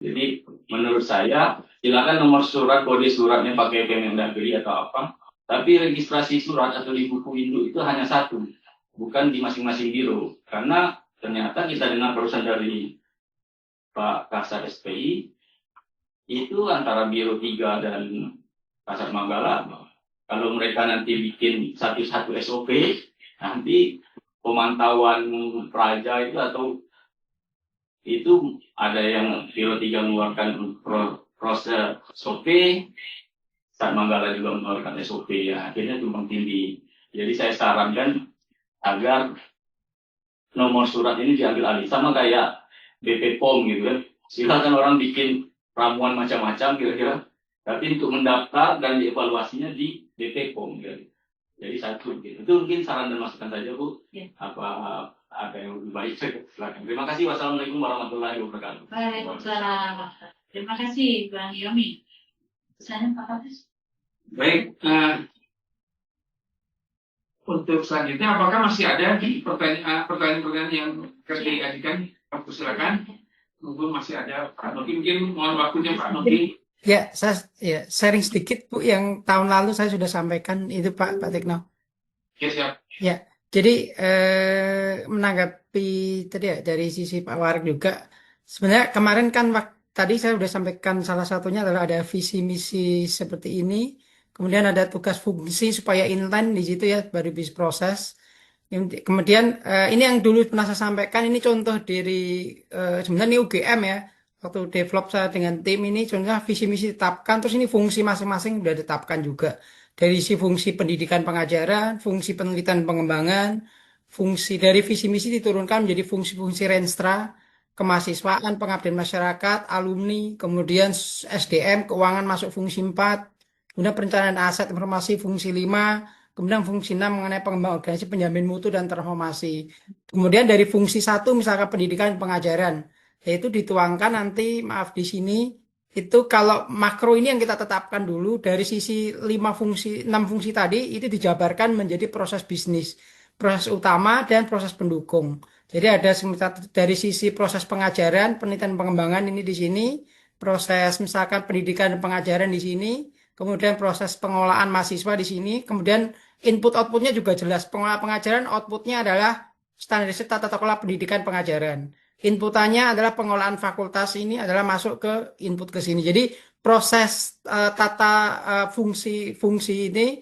Jadi menurut saya silakan nomor surat, kode suratnya pakai Kemendagri atau apa, tapi registrasi surat atau di buku induk itu hanya satu, bukan di masing-masing biro. Karena ternyata kita dengar perusahaan dari Pak Kasar SPI itu antara Biro 3 dan Kasar Manggala, kalau mereka nanti bikin satu-satu SOP, nanti pemantauan Praja itu atau itu ada yang Biro 3 mengeluarkan proses SOP, Kasar Manggala juga mengeluarkan SOP, ya akhirnya tumpang tindih. Jadi saya sarankan agar nomor surat ini diambil alih, sama kayak BP POM gitu kan. Silakan orang bikin ramuan macam-macam kira-kira, tapi untuk mendaftar dan dievaluasinya di BP POM gitu. Jadi satu gitu. Itu mungkin saran dan masukan saja Bu. Ya. Apa ada yang lebih baik? Silakan. Terima kasih. Wassalamualaikum warahmatullahi wabarakatuh. Waalaikumsalam. Terima kasih Bang Yomi. Saya Pak Hafiz. Baik. Untuk selanjutnya, apakah masih ada pertanyaan-pertanyaan yang diajukan? Silakan. Mungkin masih ada Pak Nogi, mungkin mohon waktunya Pak Nogi. Ya, saya sharing sedikit Bu, yang tahun lalu saya sudah sampaikan itu Pak Tekno. Ya, siap. Ya, jadi menanggapi tadi ya dari sisi Pak Warik juga, sebenarnya kemarin kan tadi saya sudah sampaikan salah satunya adalah ada visi misi seperti ini, kemudian ada tugas fungsi supaya inline di situ ya, baru bisa proses. Kemudian ini yang dulu pernah saya sampaikan, ini contoh dari sebenarnya ini UGM ya, waktu develop saya dengan tim ini contohnya visi misi ditetapkan, terus ini fungsi masing-masing sudah ditetapkan juga, dari si fungsi pendidikan pengajaran, fungsi penelitian pengembangan, fungsi dari visi misi diturunkan menjadi fungsi-fungsi Renstra, kemahasiswaan, pengabdian masyarakat, alumni, kemudian SDM, keuangan masuk fungsi 4, kemudian perencanaan aset informasi fungsi 5, kemudian fungsi 6 mengenai pengembangan organisasi penjamin mutu dan transformasi. Kemudian dari fungsi 1 misalkan pendidikan pengajaran, yaitu dituangkan nanti, maaf di sini, itu kalau makro ini yang kita tetapkan dulu, dari sisi 6 fungsi tadi, itu dijabarkan menjadi proses bisnis, proses utama dan proses pendukung. Jadi ada dari sisi proses pengajaran, penelitian pengembangan ini di sini, proses misalkan pendidikan dan pengajaran di sini, kemudian proses pengolahan mahasiswa di sini, kemudian input outputnya juga jelas. Pengolahan pengajaran outputnya adalah standarisasi tata kelola pendidikan pengajaran. Inputannya adalah pengolahan fakultas ini adalah masuk ke input ke sini. Jadi proses tata fungsi ini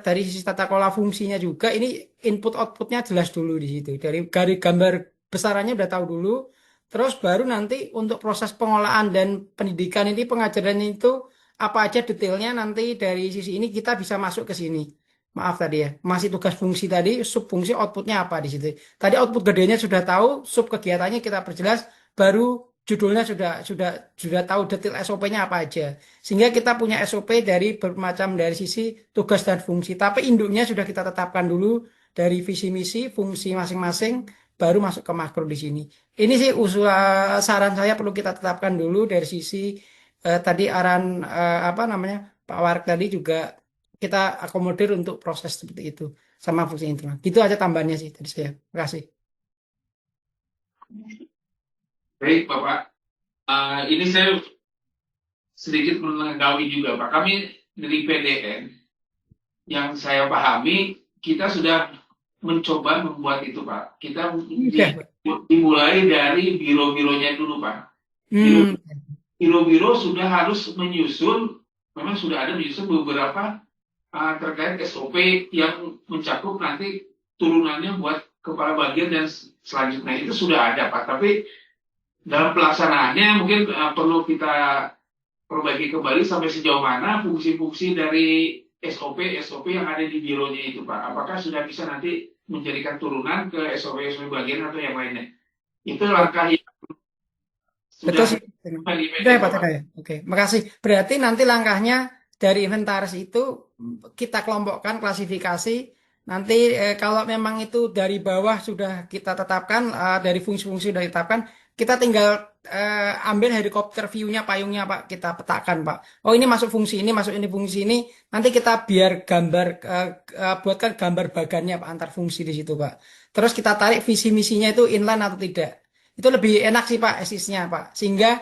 dari sisi tata kelola fungsinya juga ini input outputnya jelas dulu di situ. Dari gambar besarannya udah tahu dulu. Terus baru nanti untuk proses pengolahan dan pendidikan ini pengajaran itu apa aja detailnya nanti dari sisi ini kita bisa masuk ke sini. Maaf tadi ya, masih tugas fungsi tadi, sub fungsi outputnya apa di situ. Tadi output gedenya sudah tahu, sub kegiatannya kita perjelas, baru judulnya sudah tahu detail SOP-nya apa aja. Sehingga kita punya SOP dari bermacam dari sisi tugas dan fungsi. Tapi induknya sudah kita tetapkan dulu dari visi misi, fungsi masing-masing, baru masuk ke makro di sini. Ini sih usulan saran saya perlu kita tetapkan dulu dari sisi tadi arahan Pak Warik tadi juga kita akomodir untuk proses seperti itu sama fungsi internal. Gitu aja tambahannya sih dari saya. Terima kasih. Baik Bapak, ini saya sedikit mengetahui juga Pak. Kami dari PDN yang saya pahami kita sudah mencoba membuat itu Pak. Kita dimulai dari biro-bironya dulu Pak. Biro-biro sudah harus menyusun, memang sudah ada menyusun beberapa terkait SOP yang mencakup nanti turunannya buat kepala bagian dan selanjutnya itu sudah ada Pak. Tapi dalam pelaksanaannya mungkin perlu kita perbaiki kembali sampai sejauh mana fungsi-fungsi dari SOP yang ada di bironya itu Pak. Apakah sudah bisa nanti menjadikan turunan ke SOP bagian atau yang lainnya? Itu langkah yang betul sih. Udah ya Pak Teka ya. Oke, makasih. Berarti nanti langkahnya dari inventaris itu kita kelompokkan klasifikasi. Nanti kalau memang itu dari bawah sudah kita tetapkan, dari fungsi-fungsi sudah ditetapkan, kita tinggal ambil helikopter view-nya, payungnya Pak, kita petakan Pak. Oh ini masuk fungsi ini, masuk ini fungsi ini. Nanti kita biar gambar, buatkan gambar bagannya Pak, antar fungsi di situ Pak. Terus kita tarik visi misinya itu inline atau tidak. Itu lebih enak sih Pak, esisnya Pak. Sehingga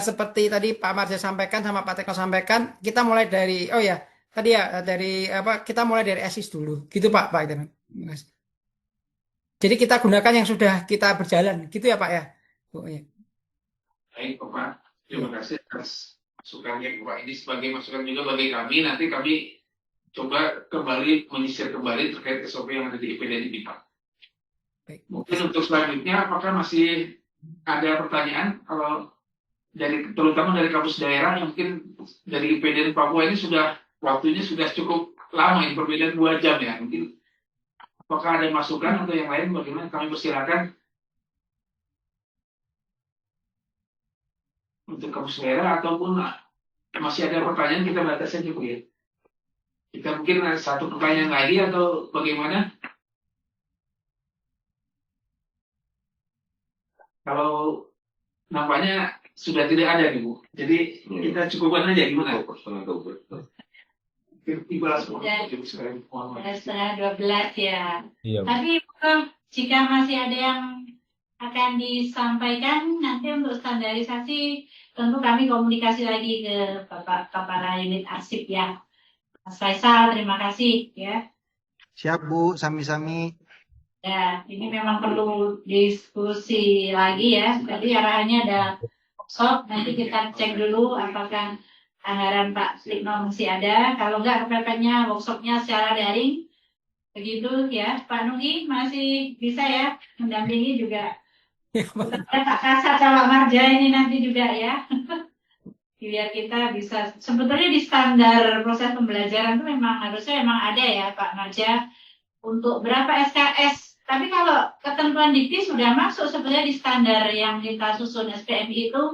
seperti tadi Pak Marja sampaikan sama Pak Teko sampaikan, kita mulai dari, oh ya, tadi ya dari apa? Kita mulai dari ASIS dulu, gitu Pak Itu. Terima kasih. Jadi kita gunakan yang sudah kita berjalan, gitu ya Pak ya? Oh, ya. Baik, Bapak. Terima Ya. kasih atas masukannya, Bapak. Ini sebagai masukan juga bagi kami. Nanti kami coba kembali menyisir kembali terkait SOP yang ada di IPD ini, Pak. Baik. Mungkin untuk selanjutnya, apakah masih ada pertanyaan? Kalau terutama dari kampus daerah yang mungkin dari IPD Papua ini waktunya sudah cukup lama, ini perbedaan 2 jam ya. Mungkin apakah ada masukan atau yang lain? Bagaimana kami persilakan untuk kampus daerah ataupun masih ada pertanyaan, kita batas saja Bu ya. Kita mungkin ada satu pertanyaan lagi atau bagaimana? Kalau nampaknya sudah tidak ada nih Bu. Jadi kita cukupkan aja gimana? Setengah 12 ya. Iya, Bu. Tapi jika masih ada yang akan disampaikan nanti untuk standarisasi, tentu kami komunikasi lagi ke Bapak Kepala Unit Arsip ya. Mas Faisal, terima kasih ya. Siap Bu, sami-sami. Ya, ini memang perlu diskusi lagi ya. Tadi arahannya ada workshop, nanti kita cek dulu apakah anggaran Pak Tikno masih ada. Kalau enggak, kepepetnya workshopnya secara daring. Begitu ya, Pak Nugi masih bisa ya mendampingi juga. Pak Kasat sama Pak Marja ini nanti juga ya. Biar kita bisa, sebetulnya di standar proses pembelajaran itu memang harusnya ada ya Pak Marja untuk berapa SKS. Tapi kalau ketentuan dikti sudah masuk sebenarnya di standar yang kita susun SPMI itu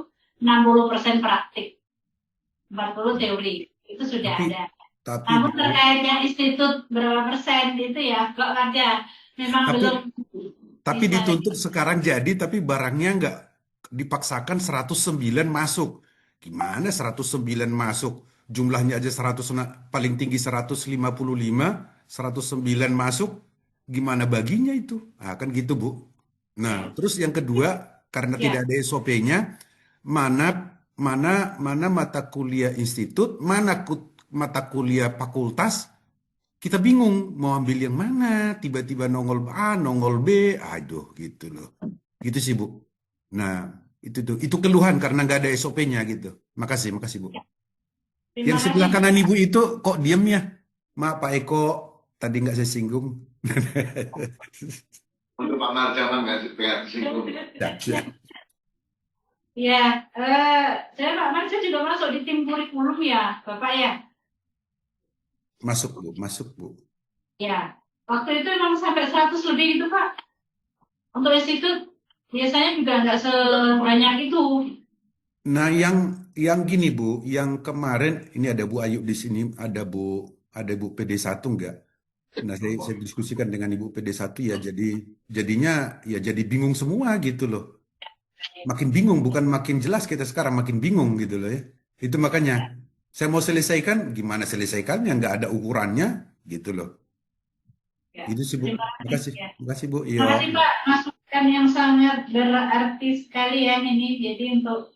60% praktik, 40 teori, itu sudah ada. Namun terkait yang institut berapa persen itu ya kok ada memang belum. Tapi dituntut sekarang jadi, tapi barangnya nggak dipaksakan 109 masuk. Gimana 109 masuk? Jumlahnya aja 100, paling tinggi 155, 109 masuk. Gimana baginya itu? Ah, kan gitu, Bu. Nah, terus yang kedua, karena tidak ada SOP-nya, mana mata kuliah institut, mana mata kuliah fakultas, kita bingung mau ambil yang mana, tiba-tiba nongol A, nongol B, aduh gitu loh. Gitu sih Bu. Nah, itu keluhan karena nggak ada SOP-nya gitu. Makasih Bu. Yang sebelah kanan Ibu itu kok diem ya? Maaf Pak Eko, tadi nggak saya singgung. Untuk Pak Marja nggak disinggung. Ya, saya Pak Marja juga masuk di tim kurikulum ya, Bapak ya. Masuk Bu. Ya, waktu itu memang sampai 100 lebih gitu Pak. Untuk institut biasanya juga nggak sebanyak itu. Nah, yang gini Bu, yang kemarin ini ada Bu Ayu di sini, ada Bu PD1 enggak? Nah, saya diskusikan dengan Ibu PD1 ya, jadinya ya jadi bingung semua gitu loh. Makin bingung, bukan makin jelas kita sekarang, makin bingung gitu loh ya. Itu makanya saya mau selesaikan, gimana selesaikannya? Nggak ada ukurannya gitu loh. Ya. Itu sih Bu. Terima kasih Bu. Terima kasih Pak, masukan yang sangat berarti sekali ya ini. Jadi untuk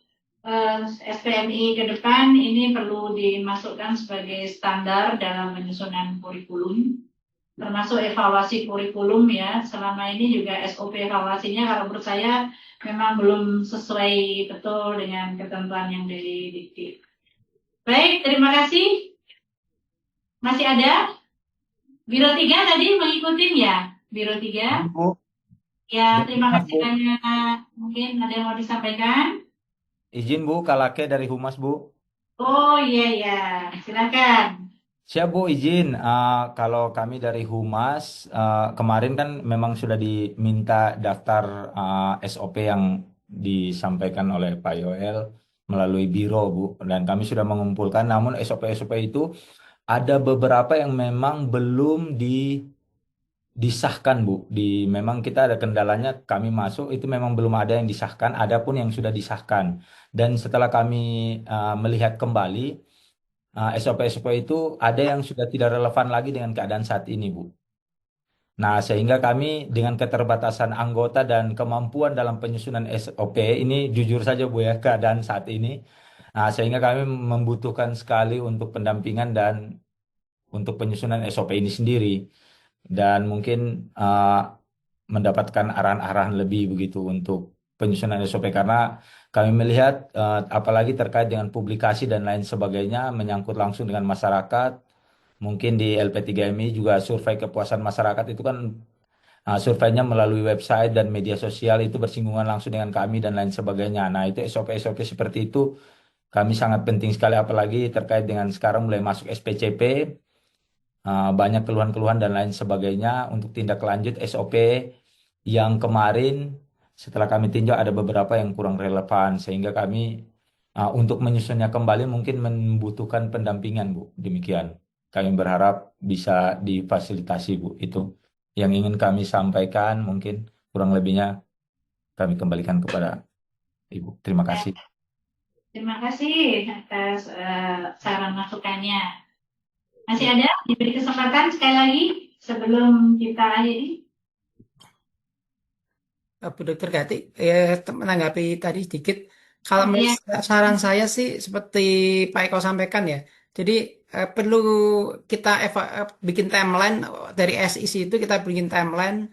SPMI ke depan ini perlu dimasukkan sebagai standar dalam penyusunan kurikulum, termasuk evaluasi kurikulum ya. Selama ini juga SOP evaluasinya kalau menurut saya memang belum sesuai betul dengan ketentuan yang dari dikti. Baik, terima kasih. Masih ada? Biro 3 tadi mengikuti ya? Biro 3? Ya, terima kasih banyak. Mungkin ada yang mau disampaikan? Izin Bu, Kalake dari Humas Bu. Oh iya, silakan. Siap Bu, izin. Kalau kami dari Humas, kemarin kan memang sudah diminta daftar SOP yang disampaikan oleh Pak Yoel melalui Biro Bu. Dan kami sudah mengumpulkan, namun SOP-SOP itu ada beberapa yang memang belum disahkan Bu. Memang kita ada kendalanya, kami masuk itu memang belum ada yang disahkan, ada pun yang sudah disahkan. Dan setelah kami melihat kembali, SOP-SOP itu ada yang sudah tidak relevan lagi dengan keadaan saat ini Bu. Nah, sehingga kami dengan keterbatasan anggota dan kemampuan dalam penyusunan SOP ini jujur saja Bu ya keadaan saat ini. Nah, sehingga kami membutuhkan sekali untuk pendampingan dan untuk penyusunan SOP ini sendiri dan mungkin mendapatkan arahan-arahan lebih begitu untuk penyusunan SOP karena kami melihat apalagi terkait dengan publikasi dan lain sebagainya menyangkut langsung dengan masyarakat. Mungkin di LP3MI juga survei kepuasan masyarakat itu kan surveinya melalui website dan media sosial itu bersinggungan langsung dengan kami dan lain sebagainya. Nah, itu SOP-SOP seperti itu kami sangat penting sekali apalagi terkait dengan sekarang mulai masuk SPCP, banyak keluhan-keluhan dan lain sebagainya untuk tindak lanjut SOP yang kemarin setelah kami tinjau ada beberapa yang kurang relevan sehingga kami untuk menyusunnya kembali mungkin membutuhkan pendampingan Bu. Demikian. Kami berharap bisa difasilitasi Bu. Itu yang ingin kami sampaikan mungkin kurang lebihnya kami kembalikan kepada Ibu. Terima kasih. Terima kasih atas saran masukannya. Masih ada diberi kesempatan sekali lagi sebelum kita akhiri. Bu Dokter Gati, menanggapi tadi sedikit. Kalau saran saya sih seperti Pak Eko sampaikan ya. Jadi perlu kita bikin timeline dari SIC itu kita bikin timeline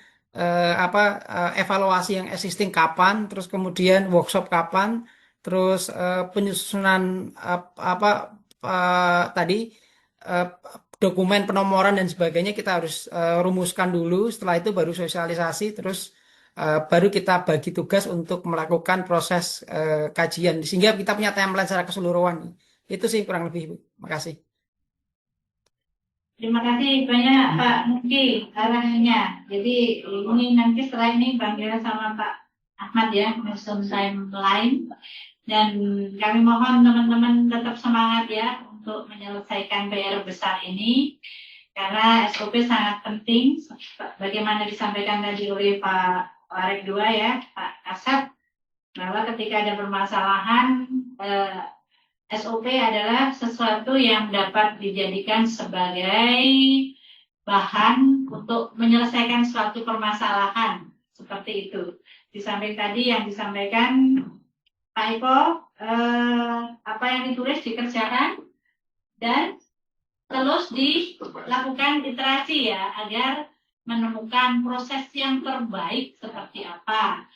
evaluasi yang existing kapan, terus kemudian workshop kapan, terus penyusunan tadi dokumen penomoran dan sebagainya kita harus rumuskan dulu. Setelah itu baru sosialisasi, terus baru kita bagi tugas untuk melakukan proses kajian sehingga kita punya timeline secara keseluruhan. Itu sih kurang lebih Bu. Makasih. Terima kasih banyak Pak Muki arahannya. Jadi ini nanti setelah ini Bang Gira sama Pak Ahmad ya menyusun timeline dan kami mohon teman-teman tetap semangat ya untuk menyelesaikan PR besar ini karena SOP sangat penting bagaimana disampaikan tadi oleh Pak Warek 2 ya Pak Kasat bahwa ketika ada permasalahan SOP adalah sesuatu yang dapat dijadikan sebagai bahan untuk menyelesaikan suatu permasalahan seperti itu. Di samping tadi yang disampaikan Pak Eko, apa yang ditulis dikerjakan dan terus dilakukan iterasi ya agar menemukan proses yang terbaik seperti apa.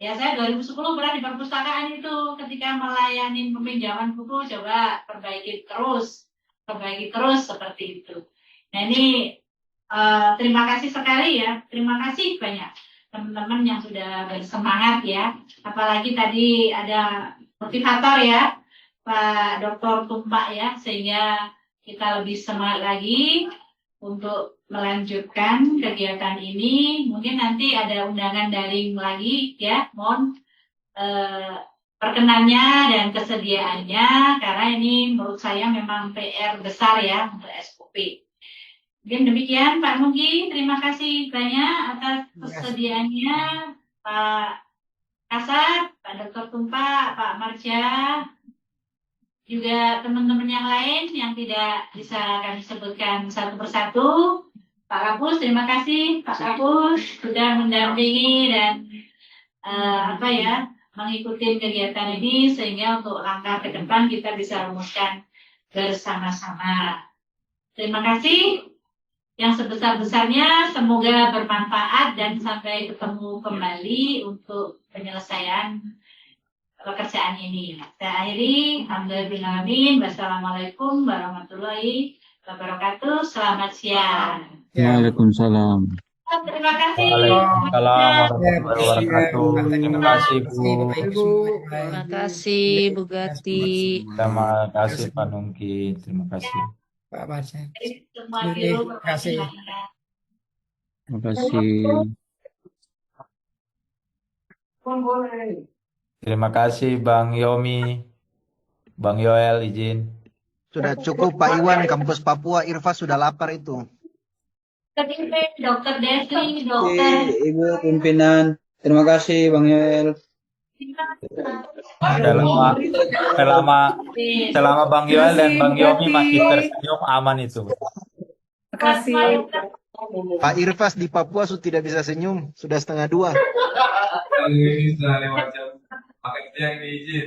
Ya saya 2010 pernah di perpustakaan itu ketika melayani peminjaman buku coba perbaiki terus seperti itu. Nah ini terima kasih sekali ya, terima kasih banyak teman-teman yang sudah bersemangat ya. Apalagi tadi ada motivator ya Pak Dr. Tumpak ya sehingga kita lebih semangat lagi untuk melanjutkan kegiatan ini. Mungkin nanti ada undangan daring lagi ya, mohon perkenannya dan kesediaannya karena ini menurut saya memang PR besar ya untuk SOP. Mungkin demikian Pak Mugi, terima kasih banyak atas kesediaannya Pak Kasat, Pak Dr. Tumpak, Pak Marja, juga teman-teman yang lain yang tidak bisa kami sebutkan satu persatu. Pak Kapus, terima kasih Pak Kapus sudah mendampingi dan mengikuti kegiatan ini sehingga untuk langkah ke depan kita bisa rumuskan bersama-sama. Terima kasih yang sebesar-besarnya, semoga bermanfaat dan sampai ketemu kembali untuk penyelesaian pekerjaan ini. Saya akhiri, alhamdulillah, wassalamualaikum warahmatullahi wabarakatuh. Selamat siang. Waalaikumsalam. Terima kasih. Waalaikumsalam warahmatullahi wabarakatuh. Terima kasih Bu. Terima kasih Bu Gati. Terima kasih Pak Nungki. Terima kasih. Pak Marja. Semua Terima kasih. Terima kasih. Terima kasih Bang Yomi. Bang Yoel izin. Sudah cukup Pak Iwan, kampus Papua Irfan sudah lapar itu. Dokter Desi, dokter. Ibu pimpinan, terima kasih Bang Yoel. Selama Bang Yoel dan Bang Yomi masih tersenyum aman itu. Terima kasih. Pak Irfas di Papua sudah tidak bisa senyum, sudah 1:30. Kalau ini sudah lewat jam makan siang nih izin.